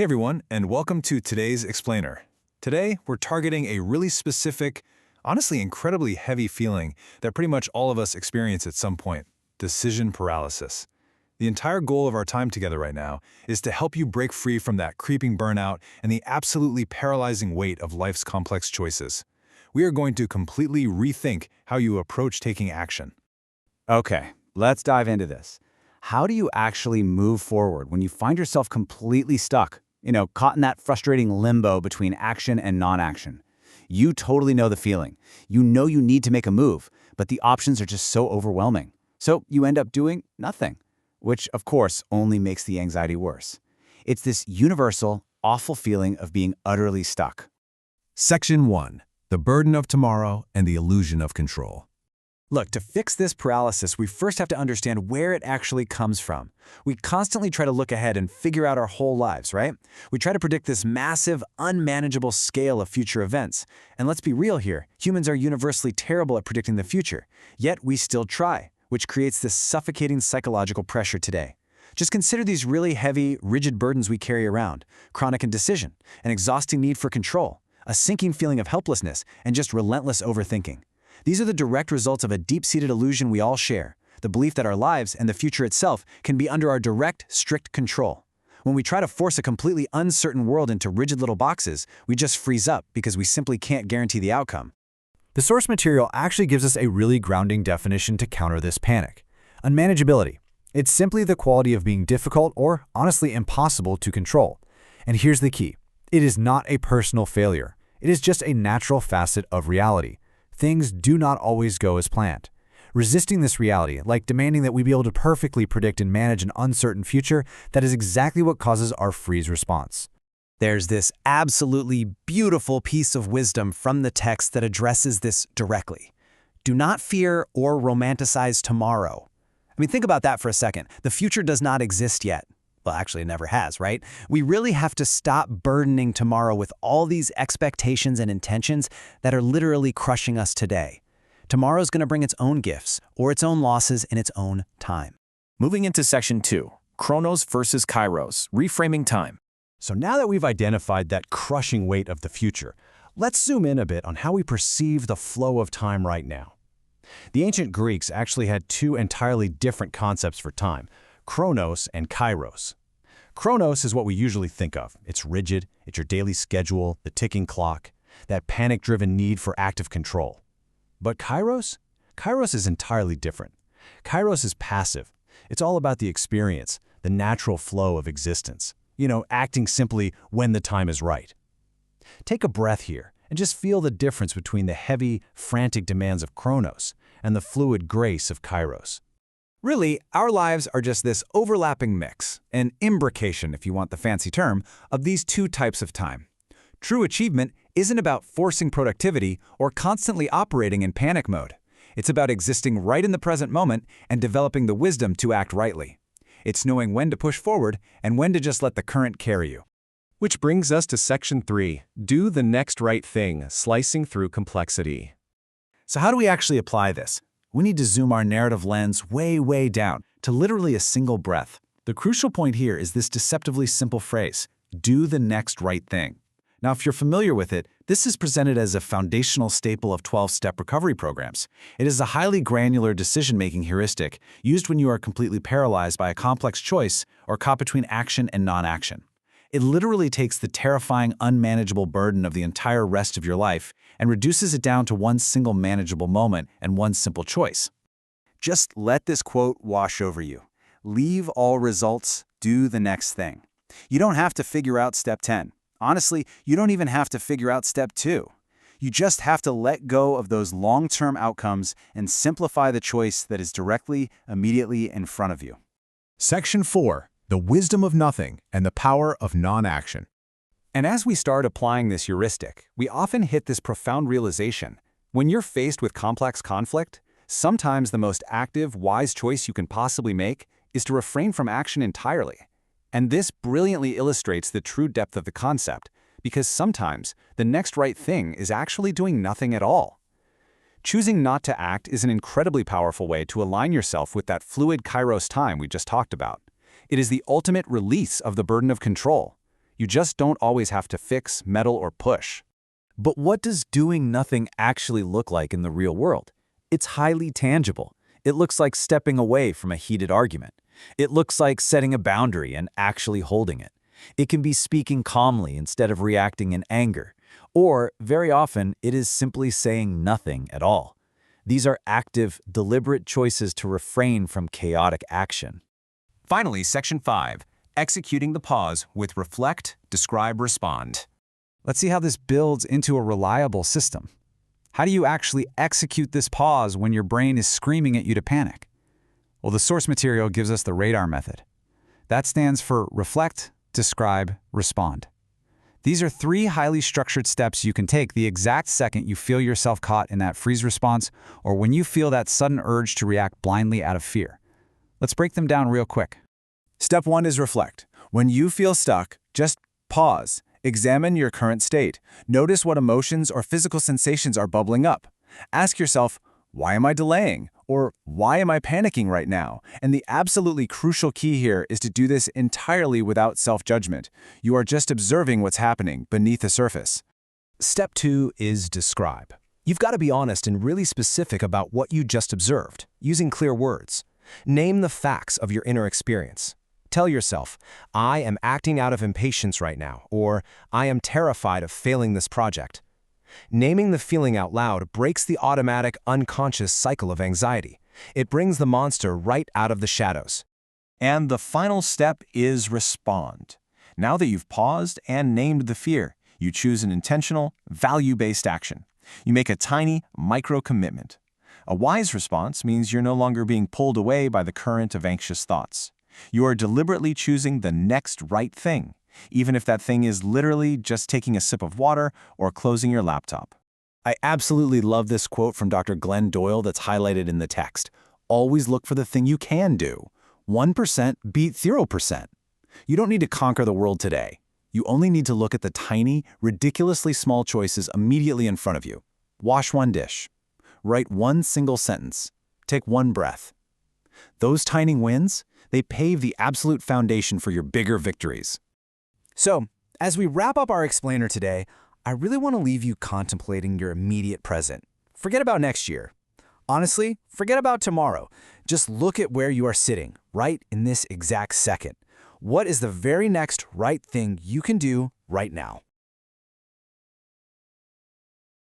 Hey everyone, and welcome to today's Explainer. Today, we're targeting a really specific, honestly incredibly heavy feeling that pretty much all of us experience at some point: decision paralysis. The entire goal of our time together right now is to help you break free from that creeping burnout and the absolutely paralyzing weight of life's complex choices. We are going to completely rethink how you approach taking action. Okay, let's dive into this. How do you actually move forward when you find yourself completely stuck, caught in that frustrating limbo between action and non-action? You totally know the feeling. You know you need to make a move, but the options are just so overwhelming. So you end up doing nothing, which of course only makes the anxiety worse. It's this universal, awful feeling of being utterly stuck. Section 1. The burden of tomorrow and the illusion of control. Look, to fix this paralysis, we first have to understand where it actually comes from. We constantly try to look ahead and figure out our whole lives, right? We try to predict this massive, unmanageable scale of future events. And let's be real here, humans are universally terrible at predicting the future. Yet we still try, which creates this suffocating psychological pressure today. Just consider these really heavy, rigid burdens we carry around: chronic indecision, an exhausting need for control, a sinking feeling of helplessness, and just relentless overthinking. These are the direct results of a deep-seated illusion we all share: the belief that our lives and the future itself can be under our direct, strict control. When we try to force a completely uncertain world into rigid little boxes, we just freeze up because we simply can't guarantee the outcome. The source material actually gives us a really grounding definition to counter this panic: unmanageability. It's simply the quality of being difficult or, honestly, impossible to control. And here's the key: it is not a personal failure. It is just a natural facet of reality. Things do not always go as planned. Resisting this reality, like demanding that we be able to perfectly predict and manage an uncertain future, that is exactly what causes our freeze response. There's this absolutely beautiful piece of wisdom from the text that addresses this directly. Do not fear or romanticize tomorrow. I mean, think about that for a second. The future does not exist yet. Well, actually, it never has, right? We really have to stop burdening tomorrow with all these expectations and intentions that are literally crushing us today. Tomorrow's going to bring its own gifts or its own losses in its own time. Moving into Section 2, Chronos versus Kairos, reframing time. So now that we've identified that crushing weight of the future, let's zoom in a bit on how we perceive the flow of time right now. The ancient Greeks actually had two entirely different concepts for time: Chronos and Kairos. Chronos is what we usually think of. It's rigid, it's your daily schedule, the ticking clock, that panic-driven need for active control. But Kairos? Kairos is entirely different. Kairos is passive. It's all about the experience, the natural flow of existence. Acting simply when the time is right. Take a breath here and just feel the difference between the heavy, frantic demands of Chronos and the fluid grace of Kairos. Really, our lives are just this overlapping mix, an imbrication, if you want the fancy term, of these two types of time. True achievement isn't about forcing productivity or constantly operating in panic mode. It's about existing right in the present moment and developing the wisdom to act rightly. It's knowing when to push forward and when to just let the current carry you. Which brings us to Section 3, Do the Next Right Thing, Slicing Through Complexity. So how do we actually apply this? We need to zoom our narrative lens way, way down to literally a single breath. The crucial point here is this deceptively simple phrase: do the next right thing. Now, if you're familiar with it, this is presented as a foundational staple of 12-step recovery programs. It is a highly granular decision-making heuristic used when you are completely paralyzed by a complex choice or caught between action and non-action. It literally takes the terrifying, unmanageable burden of the entire rest of your life and reduces it down to one single manageable moment and one simple choice. Just let this quote wash over you. Leave all results, do the next thing. You don't have to figure out step 10. Honestly, you don't even have to figure out step 2. You just have to let go of those long-term outcomes and simplify the choice that is directly, immediately in front of you. Section 4. The wisdom of nothing and the power of non-action. And as we start applying this heuristic, we often hit this profound realization: when you're faced with complex conflict, sometimes the most active, wise choice you can possibly make is to refrain from action entirely. And this brilliantly illustrates the true depth of the concept, because sometimes the next right thing is actually doing nothing at all. Choosing not to act is an incredibly powerful way to align yourself with that fluid Kairos time we just talked about. It is the ultimate release of the burden of control. You just don't always have to fix, meddle, or push. But what does doing nothing actually look like in the real world? It's highly tangible. It looks like stepping away from a heated argument. It looks like setting a boundary and actually holding it. It can be speaking calmly instead of reacting in anger. Or, very often, it is simply saying nothing at all. These are active, deliberate choices to refrain from chaotic action. Finally, Section 5, executing the pause with reflect, describe, respond. Let's see how this builds into a reliable system. How do you actually execute this pause when your brain is screaming at you to panic? Well, the source material gives us the radar method. That stands for reflect, describe, respond. These are 3 highly structured steps you can take the exact second you feel yourself caught in that freeze response or when you feel that sudden urge to react blindly out of fear. Let's break them down real quick. Step 1 is reflect. When you feel stuck, just pause. Examine your current state. Notice what emotions or physical sensations are bubbling up. Ask yourself, why am I delaying? Or why am I panicking right now? And the absolutely crucial key here is to do this entirely without self-judgment. You are just observing what's happening beneath the surface. Step 2 is describe. You've got to be honest and really specific about what you just observed, using clear words. Name the facts of your inner experience. Tell yourself, I am acting out of impatience right now, or I am terrified of failing this project. Naming the feeling out loud breaks the automatic, unconscious cycle of anxiety. It brings the monster right out of the shadows. And the final step is respond. Now that you've paused and named the fear, you choose an intentional, value-based action. You make a tiny, micro-commitment. A wise response means you're no longer being pulled away by the current of anxious thoughts. You are deliberately choosing the next right thing, even if that thing is literally just taking a sip of water or closing your laptop. I absolutely love this quote from Dr. Glenn Doyle that's highlighted in the text. Always look for the thing you can do. 1% beat 0%. You don't need to conquer the world today. You only need to look at the tiny, ridiculously small choices immediately in front of you. Wash one dish. Write one single sentence. Take one breath. Those tiny wins, they pave the absolute foundation for your bigger victories. So, as we wrap up our explainer today, I really want to leave you contemplating your immediate present. Forget about next year. Honestly, forget about tomorrow. Just look at where you are sitting, right in this exact second. What is the very next right thing you can do right now?